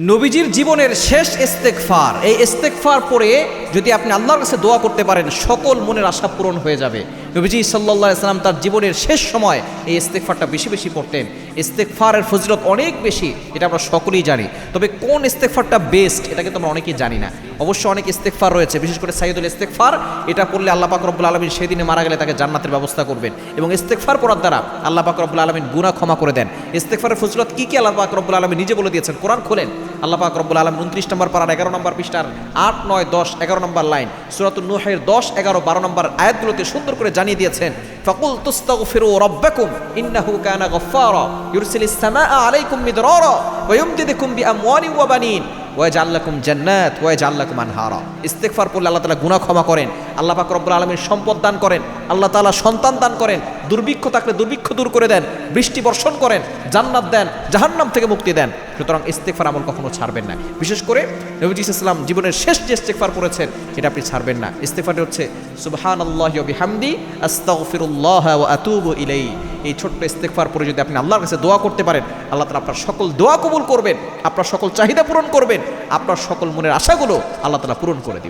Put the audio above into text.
নবীজির জীবনের শেষ ইস্তেগফার, এই ইস্তেগফার পড়ে যদি আপনি আল্লাহর কাছে দোয়া করতে পারেন সকল মনের আশা পূরণ হয়ে যাবে। নবীজি সাল্লাল্লাহু আলাইহি সাল্লাম তার জীবনের শেষ সময় এই ইস্তেগফারটা বেশি বেশি পড়তেন। ইস্তেগফারের ফজিলত অনেক বেশি, এটা আমরা সকলেই জানি। তবে কোন ইস্তেগফারটা বেস্ট এটা কিন্তু আমরা অনেকেই জানি না। অবশ্য অনেক ইস্তেগফার রয়েছে, বিশেষ করে সাইয়্যিদুল ইস্তেগফার, এটা পড়লে আল্লাহ পাক রব্বুল আলামিন সেদিনে মারা গেলে তাকে জান্নাতের ব্যবস্থা করবেন এবং ইস্তেগফার পড়ার দ্বারা আল্লাহ পাক রব্বুল আলামিন গুনাহ ক্ষমা করে দেন। ইস্তেগফারের ফজিলত কি কি আল্লাহ পাক রব্বুল আলামিন নিজে বলে দিয়েছেন, কোরআন খোলেন। আল্লাহ পাক রব্বুল আলামিন 29 নম্বর পারার 11 নম্বর পৃষ্ঠার 8, 9, 10, 11 নম্বর লাইন সূরাতুন নূহের 10, 11, 12 নম্বর আয়াতগুলোতে সুন্দর করে জানিয়ে দিয়েছেন, ফাকুল তুস্তাগফিরু রাব্বাকুম ইন্নাহু কানা গফফারা ইউরসিলিস সামাআ আলাইকুম মিদরারা ওয়া ইউমদিদুকুম বিআমওয়ালিন ওয়া বানিন ওয়াজআল লাকুম জান্নাত ওয়াজআল লাকুম আনহারা। ইস্তেগফার পড়লে আল্লাহ তাআলা গুনাহ ক্ষমা করেন, আল্লাহ পাক রব্বুল আলামিন সম্পদ দান করেন, আল্লাহ তাআলা সন্তান দান করেন, দুর্ভিক্ষ থাকলে দুর্ভিক্ষ দূর করে দেন, বৃষ্টি বর্ষণ করেন, জান্নাত দেন, জাহান্নাম থেকে মুক্তি দেন। সুতরাং ইস্তেগফার আমল কখনো ছাড়বেন না। বিশেষ করে নবীজি সাল্লাল্লাহু আলাইহি ওয়াসাল্লাম জীবনের শেষ যে ইস্তেগফার করেছেন এটা আপনি ছাড়বেন না। ইস্তেগফারটি হচ্ছে সুবহানাল্লাহি ওয়া বিহামদি আস্তাগফিরুল্লাহ ওয়া আতুবু ইলাইহি। এই ছোট্ট ইস্তেগফার পরে যদি আপনি আল্লাহর কাছে দোয়া করতে পারেন, আল্লাহ তাআলা আপনার সকল দোয়া কবুল করবেন, আপনার সকল চাহিদা পূরণ করবেন, আপনার সকল মনের আশাগুলো আল্লাহ তাআলা পূরণ করে দিবেন।